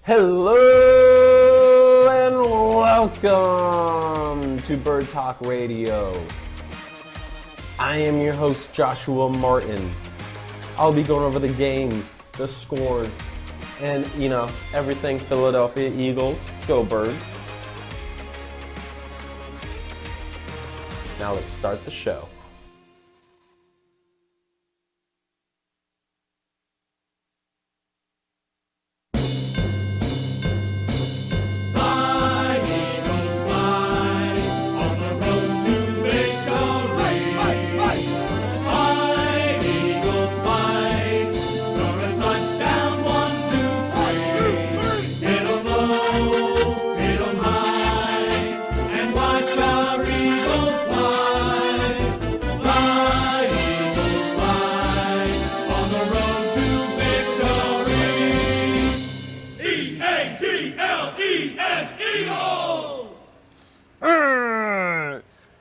Hello and welcome to Bird Talk Radio. I am your host, Joshua Martin. I'll be going over the games, the scores, and, everything Philadelphia Eagles. Go Birds. Now let's start the show.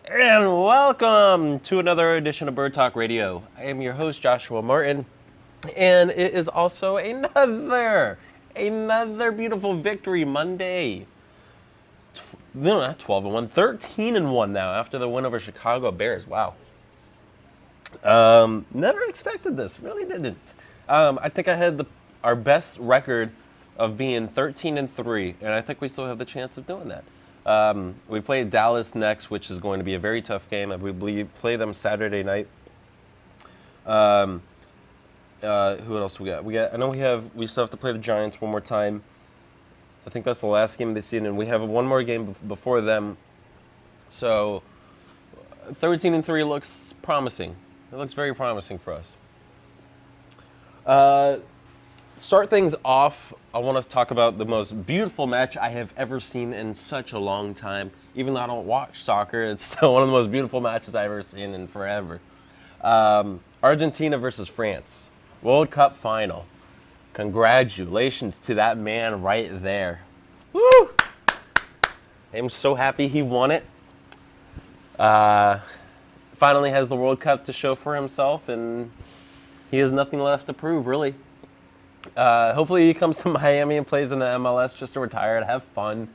And welcome to another edition of Bird Talk Radio. I am your host, Joshua Martin, and it is also another beautiful victory Monday. No, not 12-1, 13-1 now after the win over Chicago Bears. Wow. Never expected this, really didn't. I think I had our best record of being 13-3, and I think we still have the chance of doing that. We play Dallas next, which is going to be a very tough game. We play them Saturday night. Who else we got? We still have to play the Giants one more time. I think that's the last game of the season, and we have one more game before them. So 13-3 looks promising. It looks very promising for us. Start things off, I want to talk about the most beautiful match I have ever seen in such a long time. Even though I don't watch soccer, it's still one of the most beautiful matches I've ever seen in forever. Argentina versus France, World Cup final. Congratulations to that man right there. Woo! I'm so happy he won it. Finally has the World Cup to show for himself, and he has nothing left to prove, really. Hopefully he comes to Miami and plays in the MLS just to retire and have fun.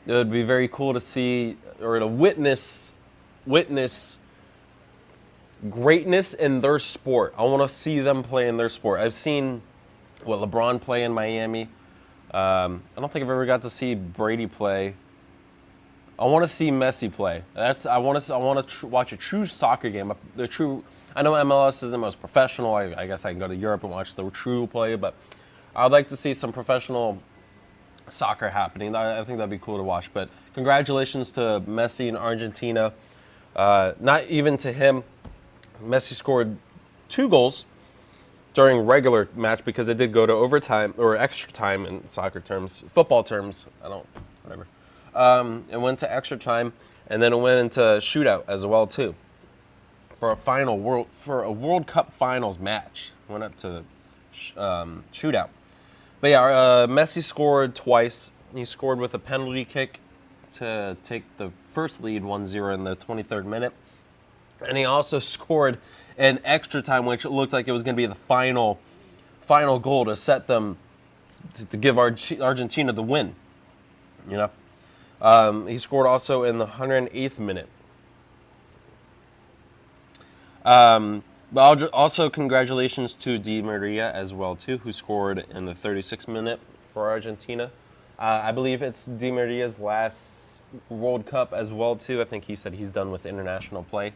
It would be very cool to see or to witness greatness in their sport. I want to see them play in their sport. I've seen LeBron play in Miami. I don't think I've ever got to see Brady play. I want to see Messi play. I want to watch a true soccer game. I know MLS is the most professional. I guess I can go to Europe and watch the true play, but I'd like to see some professional soccer happening. I think that'd be cool to watch. But congratulations to Messi in Argentina. Not even to him. Messi scored 2 goals during regular match because it did go to overtime or extra time in soccer terms, football terms. Whatever. It went to extra time, and then it went into shootout as well too. For a World Cup Finals match, went up to shootout. But yeah, Messi scored twice. He scored with a penalty kick to take the first lead 1-0 in the 23rd minute, and he also scored in extra time, which looked like it was going to be the final goal to set them to give Argentina the win. He scored also in the 108th minute. But also congratulations to Di Maria as well too, who scored in the 36th minute for Argentina. I believe it's Di Maria's last World Cup as well too. I think he said he's done with international play.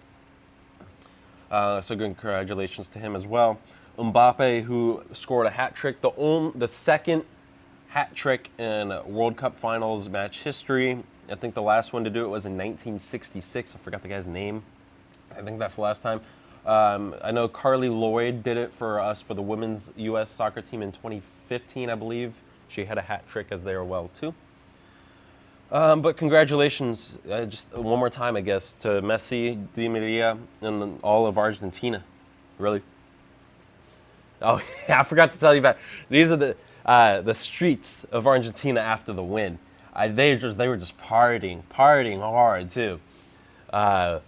So congratulations to him as well. Mbappe, who scored a hat trick, the second hat trick in World Cup Finals match history. I think the last one to do it was in 1966. I forgot the guy's name. I think that's the last time. I know Carly Lloyd did it for us for the women's U.S. soccer team in 2015, I believe. She had a hat trick as they were well, too. But congratulations, just one more time, I guess, to Messi, Di Maria, and all of Argentina. Really. Oh, yeah, I forgot to tell you about these are the streets of Argentina after the win. They were just partying hard too. I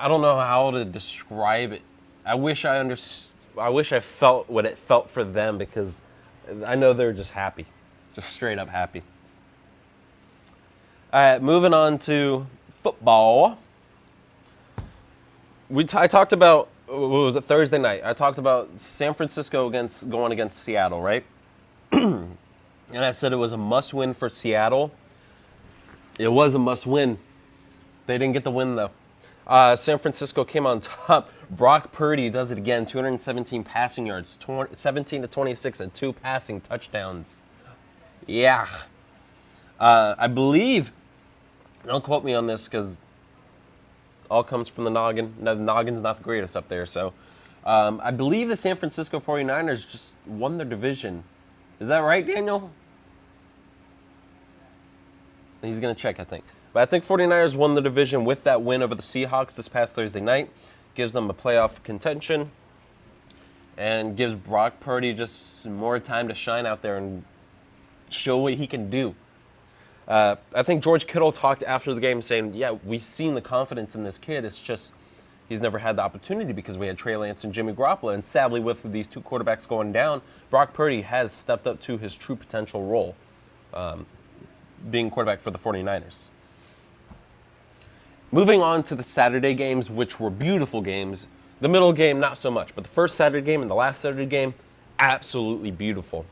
don't know how to describe it. I wish I understood. wish I felt what it felt for them, because I know they're just happy, just straight up happy. All right, moving on to football. I talked about, what was it, Thursday night? I talked about San Francisco going against Seattle, right? And I said it was a must-win for Seattle. It was a must-win. They didn't get the win, though. San Francisco came on top. Brock Purdy does it again, 217 passing yards, 17 to 26, and 2 passing touchdowns. Yeah. I believe, don't quote me on this because all comes from the noggin. No, the noggin's not the greatest up there. So I believe the San Francisco 49ers just won their division. Is that right, Daniel? He's going to check, I think. But I think 49ers won the division with that win over the Seahawks this past Thursday night. Gives them a playoff contention. And gives Brock Purdy just more time to shine out there and show what he can do. I think George Kittle talked after the game saying, yeah, we've seen the confidence in this kid. It's just he's never had the opportunity because we had Trey Lance and Jimmy Garoppolo. And sadly, with these two quarterbacks going down, Brock Purdy has stepped up to his true potential role, being quarterback for the 49ers. Moving on to the Saturday games, which were beautiful games. The middle game, not so much. But the first Saturday game and the last Saturday game, absolutely beautiful.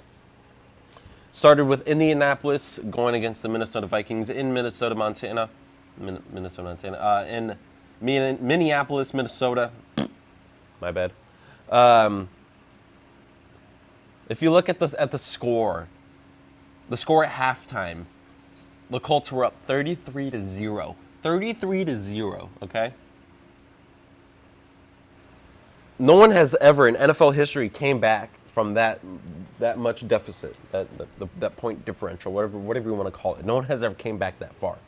Started with Indianapolis going against the Minnesota Vikings in Minnesota, Montana. In Minneapolis, Minnesota. My bad. If you look at the score at halftime, the Colts were up 33-0. 33-0, okay? No one has ever in NFL history came back from that much deficit, that point differential, whatever you want to call it. No one has ever came back that far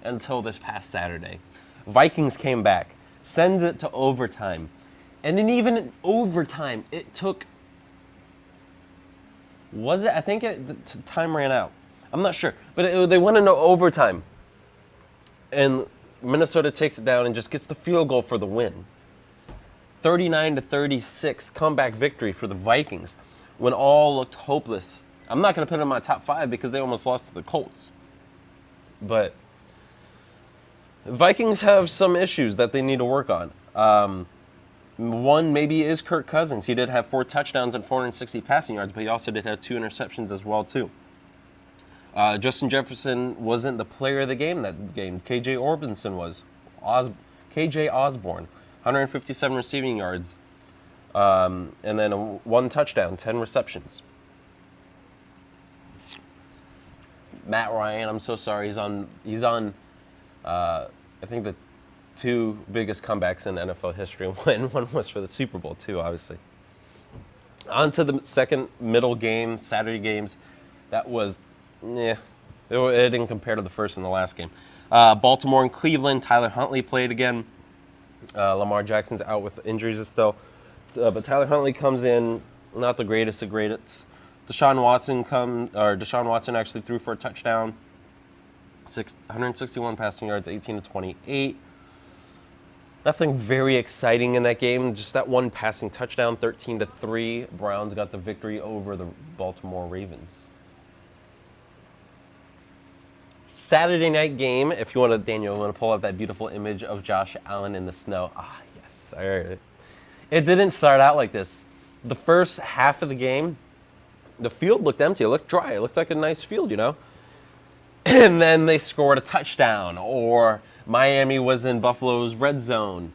until this past Saturday. Vikings came back, sends it to overtime. And then even in overtime, it took, was it? I think the time ran out. I'm not sure. But they went into overtime. And Minnesota takes it down and just gets the field goal for the win. 39-36 comeback victory for the Vikings when all looked hopeless. I'm not going to put them in my top 5 because they almost lost to the Colts. But Vikings have some issues that they need to work on. One maybe is Kirk Cousins. He did have 4 touchdowns and 460 passing yards, but he also did have 2 interceptions as well, too. Justin Jefferson wasn't the player of the game that game. KJ Osborne was. KJ Osborne, 157 receiving yards, and then 1 touchdown, 10 receptions. Matt Ryan, I'm so sorry. He's on. I think the 2 biggest comebacks in NFL history. One was for the Super Bowl too, obviously. On to the second middle game, Saturday games. That was. Yeah, it didn't compare to the first and the last game. Baltimore and Cleveland. Tyler Huntley played again. Lamar Jackson's out with injuries still. But Tyler Huntley comes in, not the greatest of greatest. Deshaun Watson actually threw for a touchdown. 161 passing yards, 18-28. Nothing very exciting in that game. Just that 1 passing touchdown, 13-3. Browns got the victory over the Baltimore Ravens. Saturday night game, if you want to, Daniel, you want to pull up that beautiful image of Josh Allen in the snow. Ah, yes. All right. It didn't start out like this. The first half of the game, the field looked empty. It looked dry. It looked like a nice field, you know? And then they scored a touchdown, or Miami was in Buffalo's red zone,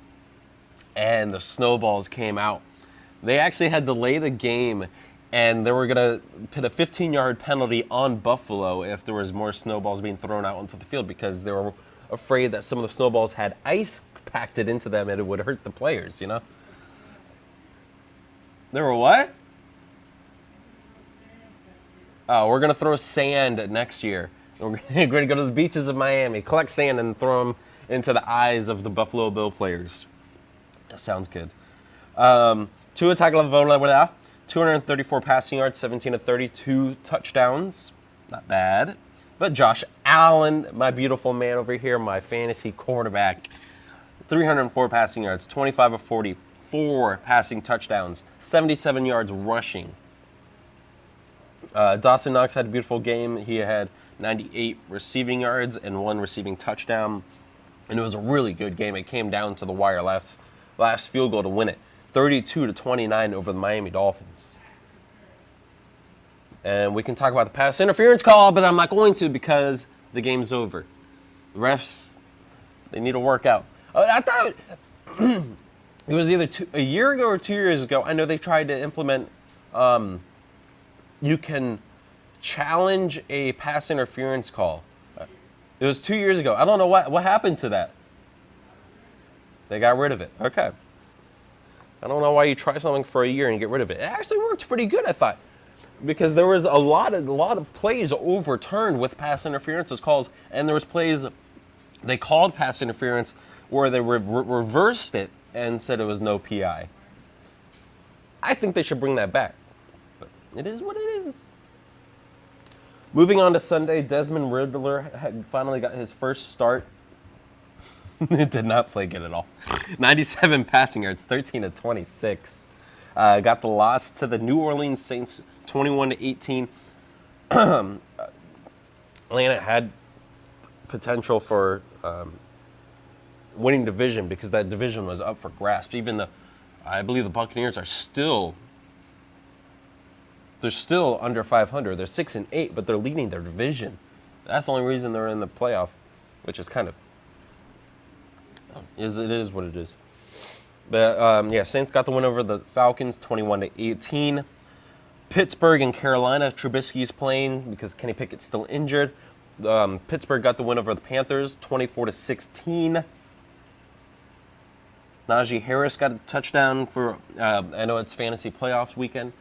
and the snowballs came out. They actually had to delay the game, and they were going to put a 15-yard penalty on Buffalo if there was more snowballs being thrown out onto the field because they were afraid that some of the snowballs had ice packed into them and it would hurt the players, you know? There were what? Oh, we're going to throw sand next year. We're going to go to the beaches of Miami, collect sand, and throw them into the eyes of the Buffalo Bill players. That sounds good. Tua Tagovailoa, 234 passing yards, 17-32 touchdowns. Not bad. But Josh Allen, my beautiful man over here, my fantasy quarterback, 304 passing yards, 25 of 40, 4 passing touchdowns, 77 yards rushing. Dawson Knox had a beautiful game. He had 98 receiving yards and 1 receiving touchdown. And it was a really good game. It came down to the wire, last field goal to win it. 32-29 over the Miami Dolphins. And we can talk about the pass interference call, but I'm not going to because the game's over. The refs, they need to work out. I thought it was either a year ago or 2 years ago. I know they tried to implement, you can challenge a pass interference call. It was 2 years ago. I don't know what happened to that. They got rid of it. Okay. I don't know why you try something for a year and get rid of it. It actually worked pretty good, I thought, because there was a lot of plays overturned with pass interference calls, and there was plays they called pass interference where they reversed it and said it was no PI. I think they should bring that back. But it is what it is. Moving on to Sunday, Desmond Ridder had finally got his first start. It did not play good at all. 97 passing yards, 13-26. Got the loss to the New Orleans Saints, 21-18. Atlanta had potential for winning division because that division was up for grasps. I believe the Buccaneers are still under 500. They're 6-8, but they're leading their division. That's the only reason they're in the playoff, which is kind of it is what it is. But Saints got the win over the Falcons, 21-18. Pittsburgh and Carolina. Trubisky's playing because Kenny Pickett's still injured. Pittsburgh got the win over the Panthers, 24-16. Najee Harris got a touchdown for. I know it's fantasy playoffs weekend.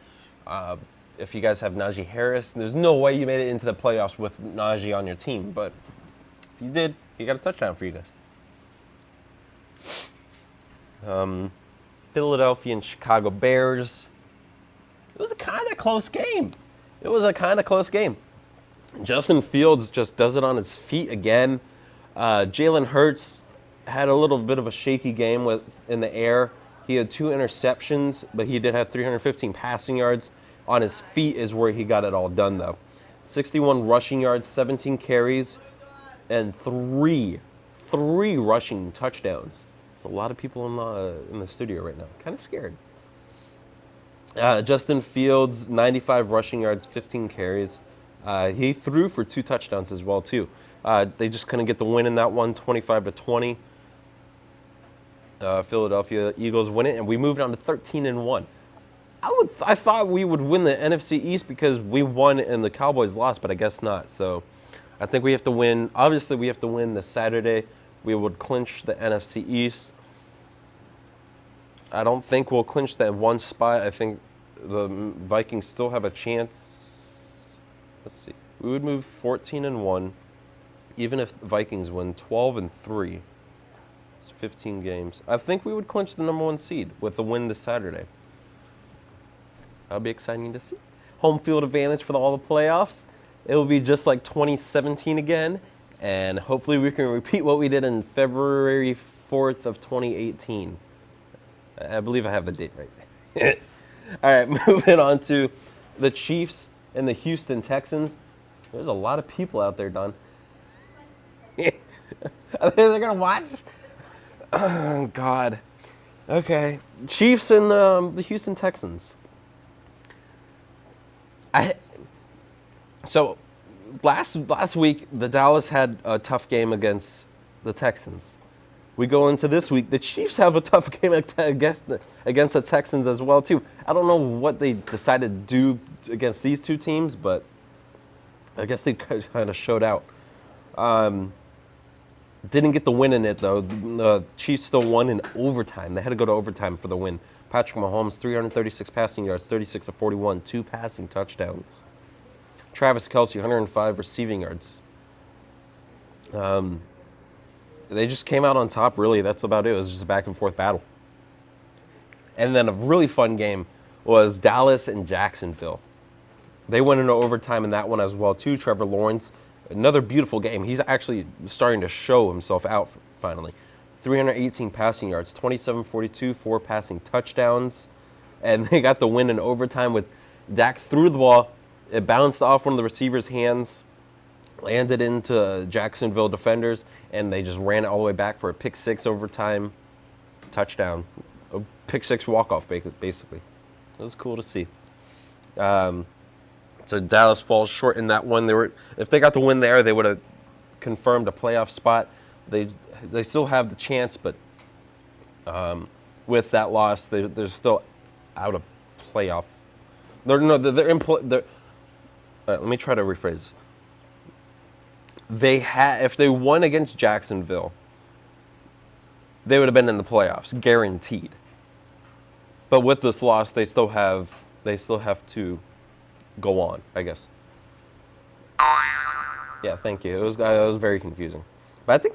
If you guys have Najee Harris, there's no way you made it into the playoffs with Najee on your team. But if you did, he got a touchdown for you guys. Philadelphia and Chicago Bears. It was a kind of close game. Justin Fields just does it on his feet again. Jalen Hurts had a little bit of a shaky game in the air. He had 2 interceptions, but he did have 315 passing yards. On his feet is where he got it all done, though. 61 rushing yards, 17 carries, and 3 rushing touchdowns. It's a lot of people in the studio right now. Kind of scared. Justin Fields, 95 rushing yards, 15 carries. He threw for 2 touchdowns as well, too. They just couldn't get the win in that one, 25-20. Philadelphia Eagles win it, and we moved on to 13-1. I thought we would win the NFC East because we won and the Cowboys lost, but I guess not. So I think we have to win. Obviously, we have to win this Saturday. We would clinch the NFC East. I don't think we'll clinch that one spot. I think the Vikings still have a chance. Let's see. We would move 14-1, even if the Vikings win 12-3. It's 15 games. I think we would clinch the number 1 seed with the win this Saturday. That'll be exciting to see. Home field advantage for all the playoffs. It will be just like 2017 again, and hopefully we can repeat what we did in February 4th of 2018. I believe I have the date right. All right, moving on to the Chiefs and the Houston Texans. There's a lot of people out there, Don. They're going to watch? Oh, God. Okay. Chiefs and the Houston Texans. So last week, the Dallas had a tough game against the Texans. We go into this week, the Chiefs have a tough game against the Texans as well, too. I don't know what they decided to do against these two teams, but I guess they kind of showed out. Didn't get the win in it, though. The Chiefs still won in overtime. They had to go to overtime for the win. Patrick Mahomes, 336 passing yards, 36-41, 2 passing touchdowns. Travis Kelce, 105 receiving yards. They just came out on top, really. That's about it. It was just a back-and-forth battle. And then a really fun game was Dallas and Jacksonville. They went into overtime in that one as well, too. Trevor Lawrence, another beautiful game. He's actually starting to show himself out finally. 318 passing yards, 27-42, 4 passing touchdowns. And they got the win in overtime with Dak threw the ball. It bounced off one of the receiver's hands, landed into Jacksonville defenders, and they just ran it all the way back for a pick six overtime touchdown. A pick six walk-off, basically. It was cool to see. So Dallas falls short in that one. If they got the win there, they would have confirmed a playoff spot. They still have the chance, but with that loss, they're still out of playoff. They're in. Let me try to rephrase. If they won against Jacksonville, they would have been in the playoffs, guaranteed. But with this loss, they still have to go on, I guess. Yeah, thank you. It was very confusing. But I think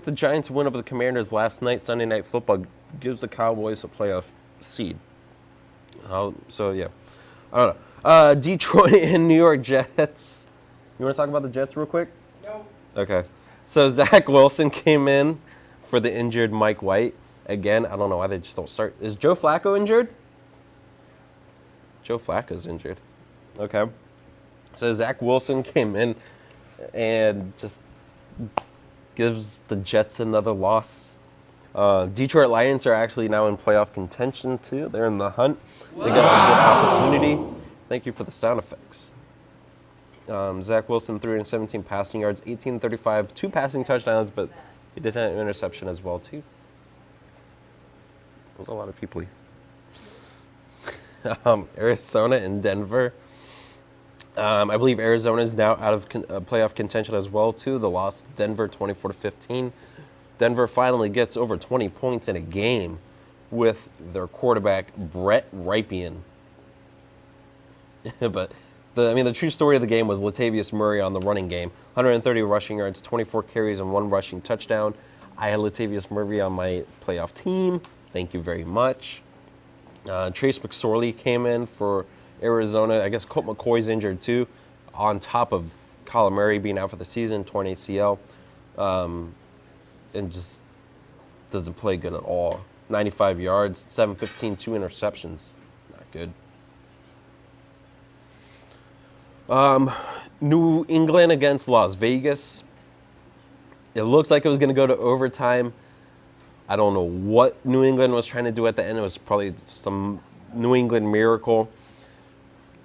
the Giants win over the Commanders last night, Sunday Night Football, gives the Cowboys a playoff seed. So yeah, I don't know. Detroit and New York Jets. You want to talk about the Jets real quick? No. Okay. So Zach Wilson came in for the injured Mike White. Again, I don't know why they just don't start. Is Joe Flacco injured? Joe Flacco's injured. Okay. So Zach Wilson came in and just gives the Jets another loss. Detroit Lions are actually now in playoff contention too. They're in the hunt. They got a good opportunity. Thank you for the sound effects. Zach Wilson, 317 passing yards, 18-35, 2 passing touchdowns, but he did have an interception as well too. There's a lot of people. Arizona and Denver. I believe Arizona is now out of playoff contention as well too. The loss to Denver, 24-15. Denver finally gets over 20 points in a game with their quarterback Brett Rypien. But the true story of the game was Latavius Murray on the running game. 130 rushing yards, 24 carries, and 1 rushing touchdown. I had Latavius Murray on my playoff team. Thank you very much. Trace McSorley came in for Arizona. I guess Colt McCoy's injured too, on top of Kyler Murray being out for the season, torn ACL, and just doesn't play good at all. 95 yards, 715, 2 interceptions. Not good. New England against Las Vegas. It looks like it was going to go to overtime. I don't know what New England was trying to do at the end. It was probably some New England miracle.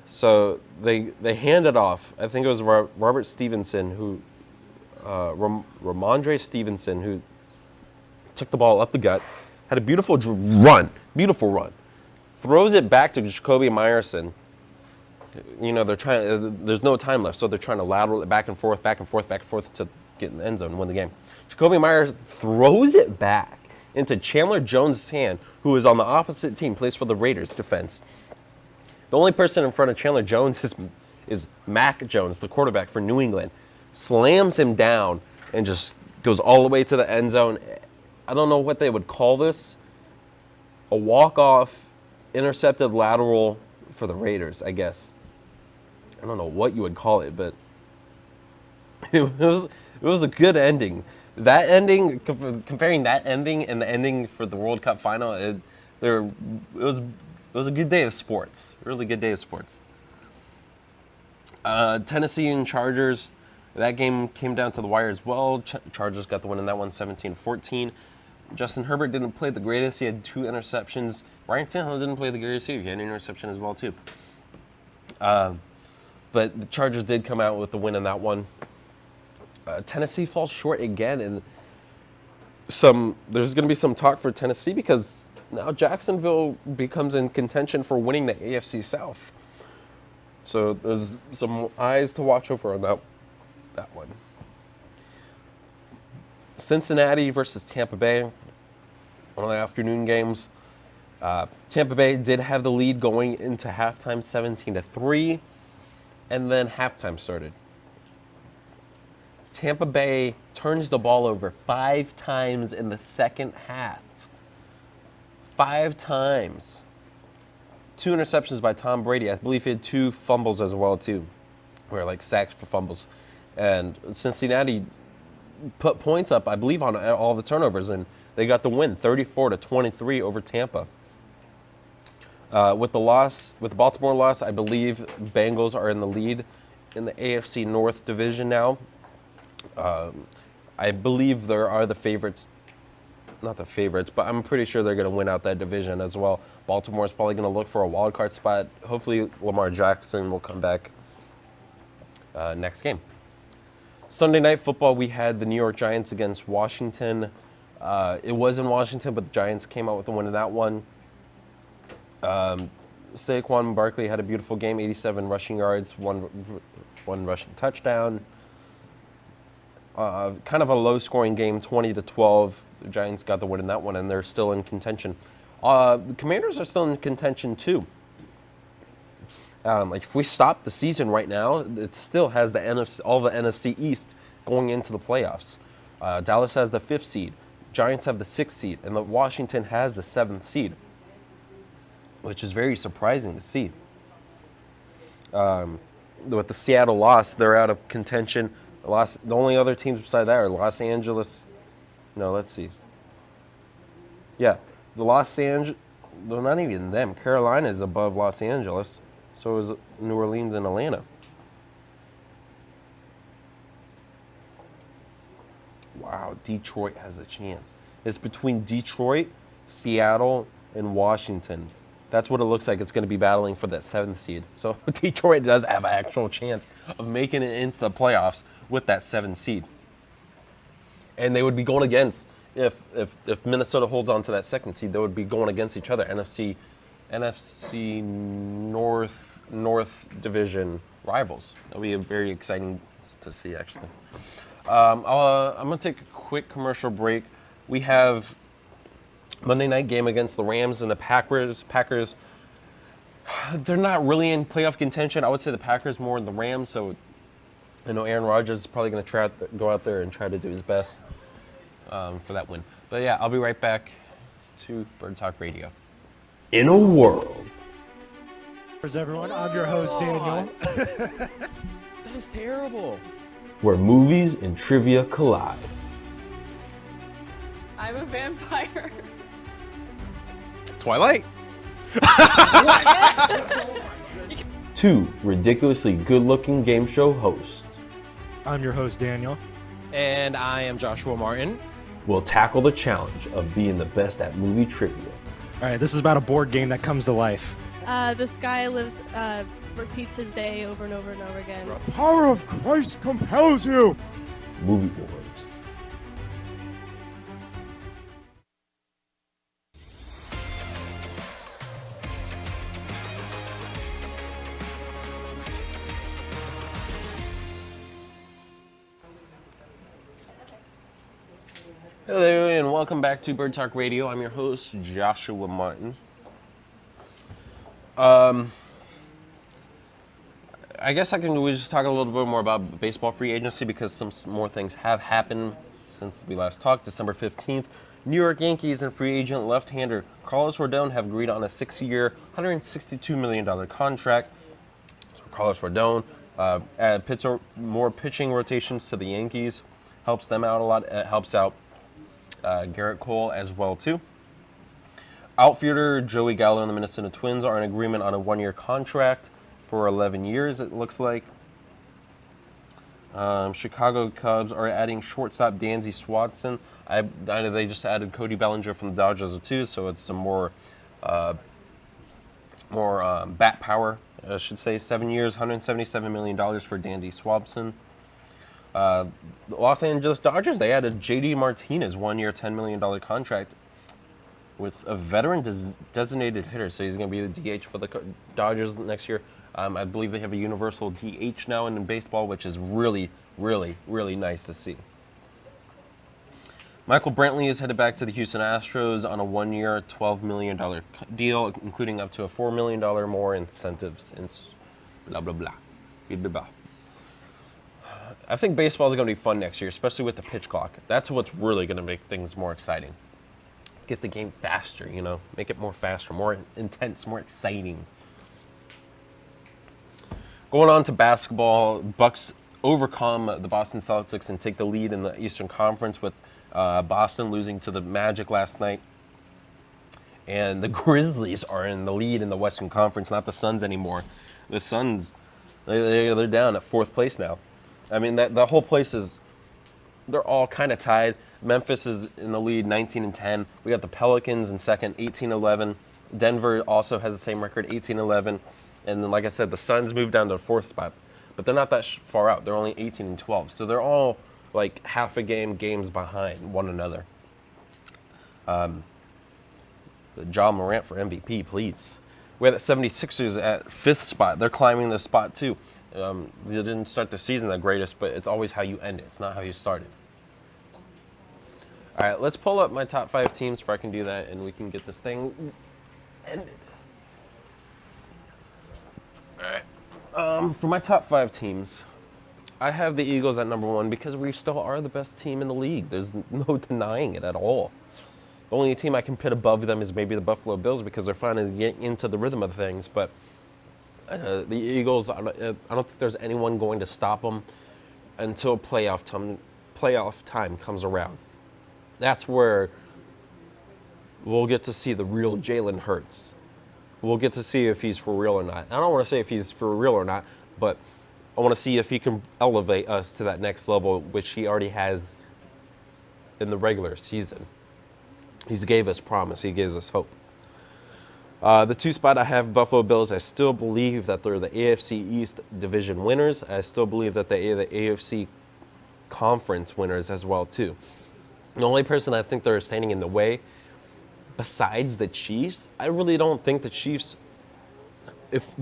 So they handed off. I think it was Robert Stevenson who, Ramondre Stevenson, who took the ball up the gut, had a beautiful run, throws it back to Jacoby Myerson. They're trying. There's no time left, so they're trying to lateral it back and forth to get in the end zone and win the game. Jacoby Myers throws it back into Chandler Jones' hand, who is on the opposite team, plays for the Raiders defense. The only person in front of Chandler Jones is Mac Jones, the quarterback for New England. Slams him down and just goes all the way to the end zone. I don't know what they would call this. A walk-off, intercepted lateral for the Raiders, I guess. I don't know what you would call it, but it was a good ending. That ending, comparing that ending and the ending for the World Cup final, it was a good day of sports. A really good day of sports. Tennessee and Chargers. That game came down to the wire as well. Chargers got the win in that one, 17-14. Justin Herbert didn't play the greatest. He had 2 interceptions. Ryan Tannehill didn't play the greatest either. He had an interception as well too. But the Chargers did come out with the win in that one. Tennessee falls short again, and there's going to be some talk for Tennessee because now Jacksonville becomes in contention for winning the AFC South. So there's some eyes to watch over on that one. Cincinnati versus Tampa Bay, one of the afternoon games. Tampa Bay did have the lead going into halftime, 17-3, and then halftime started. Tampa Bay turns the ball over 5 times in the second half. 5 times. 2 interceptions by Tom Brady. I believe he had 2 fumbles as well too, or like sacks for fumbles. And Cincinnati put points up, I believe, on all the turnovers, and they got the win, 34-23 over Tampa. With the Baltimore loss, I believe Bengals are in the lead in the AFC North division now. I believe there are the favorites, not the favorites, but I'm pretty sure they're going to win out that division as well. Baltimore's probably going to look for a wild card spot. Hopefully, Lamar Jackson will come back next game. Sunday Night Football, we had the New York Giants against Washington. It was in Washington, but the Giants came out with the win in that one. Saquon Barkley had a beautiful game, 87 rushing yards, one rushing touchdown. Kind of a low-scoring game, 20-12. The Giants got the win in that one, and they're still in contention. The Commanders are still in contention, too. If we stop the season right now, it still has all the NFC East going into the playoffs. Dallas has the 5th seed. Giants have the 6th seed. And Washington has the 7th seed, which is very surprising to see. With the Seattle loss, they're out of contention. The only other teams beside that are Los Angeles. No, let's see. Yeah, the Los Angeles. Well, not even them. Carolina is above Los Angeles. So is New Orleans and Atlanta. Wow, Detroit has a chance. It's between Detroit, Seattle, and Washington. That's what it looks like. It's going to be battling for that 7th seed. So Detroit does have an actual chance of making it into the playoffs with that 7th seed. And they would be going against, if Minnesota holds on to that 2nd seed, they would be going against each other. NFC North Division rivals. That'll be very exciting to see, actually. I'm going to take a quick commercial break. We have Monday night game against the Rams and the Packers. Packers, they're not really in playoff contention. I would say the Packers more than the Rams. So I know Aaron Rodgers is probably going to go out there and try to do his best for that win. But yeah, I'll be right back to Bird Talk Radio. In a world. Where's everyone? I'm your host, Daniel. That is terrible. Where movies and trivia collide. I'm a vampire. Twilight. Two ridiculously good-looking game show hosts. I'm your host, Daniel. And I am Joshua Martin. Will tackle the challenge of being the best at movie trivia. All right, this is about a board game that comes to life. This guy repeats his day over and over and over again. The power of Christ compels you. Movie Wars. Hello and welcome back to Bird Talk Radio. I'm your host, Joshua Martin. I guess we just talk a little bit more about baseball free agency because some more things have happened since we last talked. December 15th, New York Yankees and free agent left-hander Carlos Rodon have agreed on a 6-year, $162 million contract. So Carlos Rodon adds more pitching rotations to the Yankees, helps them out a lot. It helps out Garrett Cole as well, too. Outfielder Joey Gallo and the Minnesota Twins are in agreement on a 1-year contract for 11 years, it looks like. Chicago Cubs are adding shortstop Dansby Swanson. I know they just added Cody Bellinger from the Dodgers, too, so it's some more bat power, I should say. 7 years, $177 million for Dansby Swanson. The Los Angeles Dodgers, they added J.D. Martinez, 1-year, $10 million contract with a veteran designated hitter. So he's going to be the DH for the Dodgers next year. I believe they have a universal DH now in baseball, which is really, really, really nice to see. Michael Brantley is headed back to the Houston Astros on a 1-year, $12 million deal, including up to a $4 million more incentives and blah, blah, blah. Blah, blah, blah. I think baseball is going to be fun next year, especially with the pitch clock. That's what's really going to make things more exciting. Get the game faster, make it more faster, more intense, more exciting. Going on to basketball, Bucks overcome the Boston Celtics and take the lead in the Eastern Conference with Boston losing to the Magic last night. And the Grizzlies are in the lead in the Western Conference, not the Suns anymore. The Suns, they're down at 4th place now. I mean, the whole place they're all kind of tied. Memphis is in the lead, 19-10. We got the Pelicans in second, 18-11. Denver also has the same record, 18-11. And then, like I said, the Suns moved down to the 4th spot. But they're not that far out. They're only 18-12. So they're all like half a games behind one another. Ja Morant for MVP, please. We had the 76ers at 5th spot. They're climbing this spot too. They didn't start the season the greatest, but it's always how you end it. It's not how you start it. All right, let's pull up my top 5 teams before I can do that, and we can get this thing ended. All right. For my top 5 teams, I have the Eagles at number 1 because we still are the best team in the league. There's no denying it at all. The only team I can put above them is maybe the Buffalo Bills because they're finally getting into the rhythm of things. But the Eagles, I don't think there's anyone going to stop them until playoff time comes around. That's where we'll get to see the real Jalen Hurts. We'll get to see if he's for real or not. I don't want to say if he's for real or not, but I want to see if he can elevate us to that next level, which he already has in the regular season. He gave us promise. He gives us hope. The 2 spot I have Buffalo Bills. I still believe that they're the AFC East division winners. I still believe that they are the AFC conference winners as well too. The only person I think they're standing in the way, besides the Chiefs, I really don't think the Chiefs.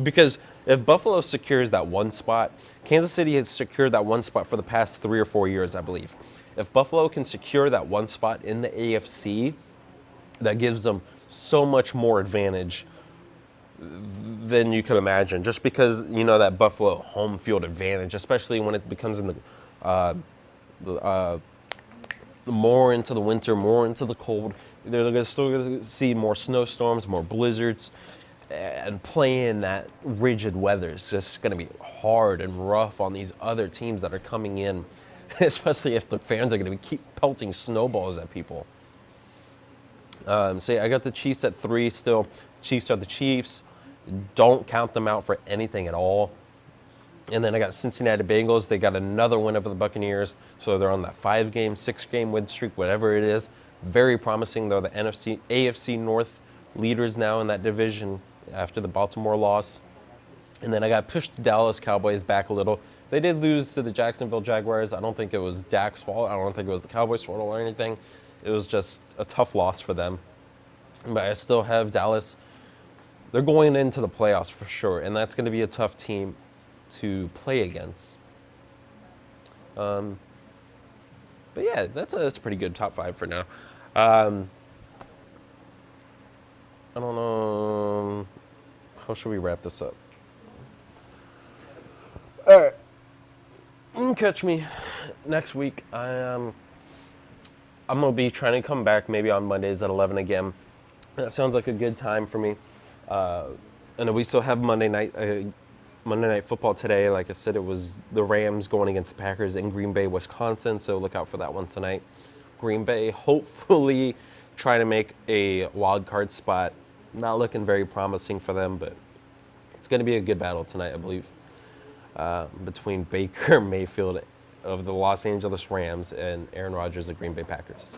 Because if Buffalo secures that 1 spot, Kansas City has secured that 1 spot for the past 3 or 4 years, I believe. If Buffalo can secure that 1 spot in the AFC, that gives them so much more advantage than you could imagine. Just because, that Buffalo home field advantage, especially when it becomes in the more into the winter, more into the cold. They're still going to see more snowstorms, more blizzards, and play in that rigid weather. It's just going to be hard and rough on these other teams that are coming in, especially if the fans are going to keep pelting snowballs at people. So I got the Chiefs at 3 still. Chiefs are the Chiefs. Don't count them out for anything at all. And then I got Cincinnati Bengals. They got another win over the Buccaneers. So they're on that 5-game, 6-game win streak, whatever it is. Very promising, though. The AFC North leaders now in that division after the Baltimore loss. And then I got pushed Dallas Cowboys back a little. They did lose to the Jacksonville Jaguars. I don't think it was Dak's fault. I don't think it was the Cowboys' fault or anything. It was just a tough loss for them. But I still have Dallas. They're going into the playoffs for sure, and that's going to be a tough team to play against. But yeah, that's a pretty good top 5 for now. I don't know. How should we wrap this up? All right. Catch me next week. I'm going to be trying to come back maybe on Mondays at 11 again. That sounds like a good time for me. And we still have Monday night football today. Like I said, it was the Rams going against the Packers in Green Bay, Wisconsin. So look out for that one tonight. Green Bay hopefully trying to make a wild card spot. Not looking very promising for them, but it's going to be a good battle tonight, I believe, between Baker Mayfield of the Los Angeles Rams and Aaron Rodgers of Green Bay Packers.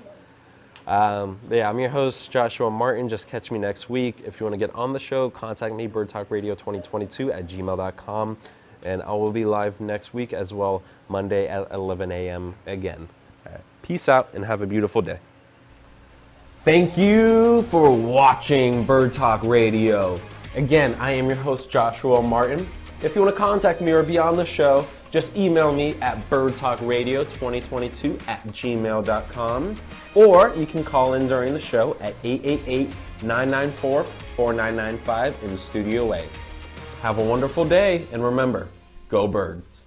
Yeah, I'm your host, Joshua Martin. Just catch me next week. If you want to get on the show, contact me, birdtalkradio2022@gmail.com. And I will be live next week as well, Monday at 11 a.m. again. Right. Peace out and have a beautiful day. Thank you for watching Bird Talk Radio. Again, I am your host, Joshua Martin. If you want to contact me or be on the show, just email me at birdtalkradio2022@gmail.com. Or you can call in during the show at 888-994-4995 in Studio A. Have a wonderful day, and remember, go Birds.